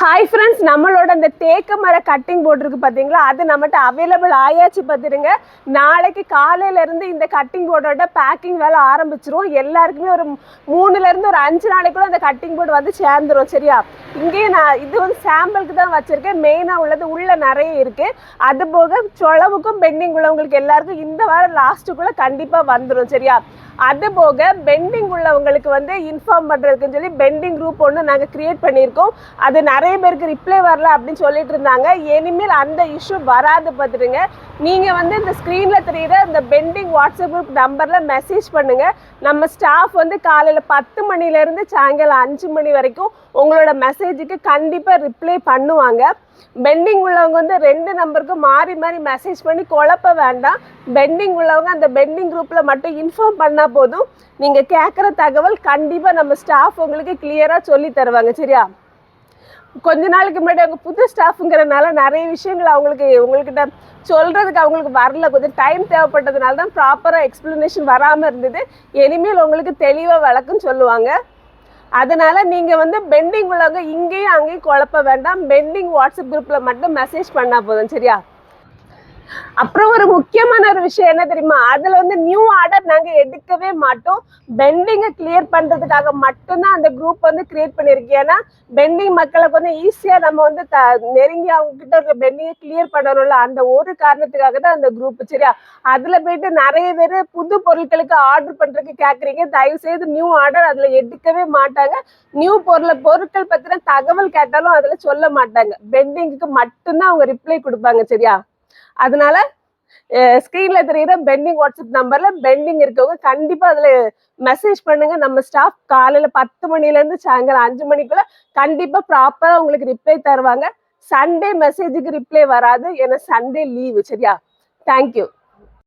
Hi friends, நம்மளோட அந்த தேக்கு மர கட்டிங் போர்டு இருக்குது பார்த்தீங்களா, அது நம்மகிட்ட அவைலபிள் ஆயாச்சு பார்த்துடுங்க. நாளைக்கு காலையிலேருந்து இந்த கட்டிங் போர்டோட பேக்கிங் வேலை ஆரம்பிச்சிரும். எல்லாருக்குமே ஒரு 3லேருந்து ஒரு 5 நாளைக்குள்ள அந்த கட்டிங் போர்டு வந்து சேர்ந்துடும். சரியா? இங்கேயும் நான் இது வந்து சாம்பிளுக்கு தான் வச்சுருக்கேன். மெயினாக உள்ளது உள்ளே நிறைய இருக்குது. அது போக சொலவுக்கும் பெண்டிங் உள்ளவங்களுக்கு எல்லாருக்கும் இந்த வாரம் லாஸ்ட்டுக்குள்ளே கண்டிப்பாக வந்துடும். சரியா? அது போக பெண்டிங் உள்ளவங்களுக்கு வந்து இன்ஃபார்ம் பண்ணுறதுக்குன்னு சொல்லி பெண்டிங் குரூப் ஒன்று நாங்கள் க்ரியேட் பண்ணியிருக்கோம். அது நிறைய பேருக்கு ரிப்ளை வரல அப்படின்னு சொல்லிட்டு இருந்தாங்க. இனிமேல் அந்த இஷ்யூ வராது பார்த்துடுங்க. நீங்கள் வந்து இந்த ஸ்க்ரீனில் தெரியுற இந்த பெண்டிங் வாட்ஸ்அப் குரூப் நம்பரில் மெசேஜ் பண்ணுங்கள். நம்ம ஸ்டாஃப் வந்து காலையில் 10 மணிலேருந்து சாயங்காலம் 5 மணி வரைக்கும் உங்களோட மெசேஜுக்கு கண்டிப்பாக ரிப்ளை பண்ணுவாங்க. பெண்டிங் உள்ளவங்க வந்து 2 நம்பருக்கும் மாறி மாறி மெசேஜ் பண்ணி குழப்ப வேண்டாம். பெண்டிங் உள்ளவங்க அந்த பெண்டிங் குரூப்பில் மட்டும் இன்ஃபார்ம் பண்ணால் போதும். நீங்கள் கேட்குற தகவல் கண்டிப்பாக நம்ம ஸ்டாஃப் உங்களுக்கு கிளியராக சொல்லி தருவாங்க. சரியா? கொஞ்ச நாளுக்கு முன்னாடி அவங்க புது ஸ்டாஃபுங்கிறதுனால நிறைய விஷயங்கள் உங்கள்கிட்ட சொல்கிறதுக்கு அவங்களுக்கு வரல. கொஞ்சம் டைம் தேவைப்பட்டதுனால தான் ப்ராப்பராக எக்ஸ்ப்ளனேஷன் வராமல் இருந்தது. இனிமேல் உங்களுக்கு தெளிவாக விளக்கம் சொல்லுவாங்க. அதனால நீங்கள் வந்து பெண்டிங் உள்ளவங்க இங்கேயும் அங்கேயும் குழப்ப வேண்டாம். பெண்டிங் வாட்ஸ்அப் குரூப்பில் மட்டும் மெசேஜ் பண்ணால் போதும். சரியா? அப்புறம் ஒரு முக்கியமான ஒரு விஷயம் என்ன தெரியுமா, அதுல வந்து நியூ ஆர்டர் நாங்க எடுக்கவே மாட்டோம். பெண்டிங்கை கிளியர் பண்றதுக்காக மட்டும்தான் அந்த குரூப் வந்து கிரியேட் பண்ணிருக்கோம். ஏன்னா பெண்டிங் மக்களுக்கு வந்து ஈஸியா நம்ம வந்து நெருங்கி அவங்க கிட்ட ஒரு பெண்டிங்கை கிளியர் பண்ணணும்ல, அந்த ஒரு காரணத்துக்காக தான் அந்த குரூப். சரியா? அதுல போயிட்டு நிறைய பேர் புது பொருட்களுக்கு ஆர்டர் பண்றதுக்கு கேக்குறீங்க. தயவு செய்து நியூ ஆர்டர் அதுல எடுக்கவே மாட்டாங்க. நியூ பொருட்கள் பத்தின தகவல் கேட்டாலும் அதுல சொல்ல மாட்டாங்க. பெண்டிங்குக்கு மட்டும்தான் அவங்க ரிப்ளை கொடுப்பாங்க. சரியா? அதனால ஸ்கிரீன்ல தெரியுற பெண்டிங் வாட்ஸ்அப் நம்பர்ல பெண்டிங் இருக்கவங்க கண்டிப்பா அதுல மெசேஜ் பண்ணுங்க. நம்ம ஸ்டாஃப் காலையில 10 மணிலேருந்து சாயங்காலம் 5 மணிக்குள்ள கண்டிப்பா ப்ராப்பரா உங்களுக்கு ரிப்ளை தருவாங்க. சண்டே மெசேஜுக்கு ரிப்ளை வராது, ஏன்னா சண்டே லீவு. சரியா? தேங்க்யூ.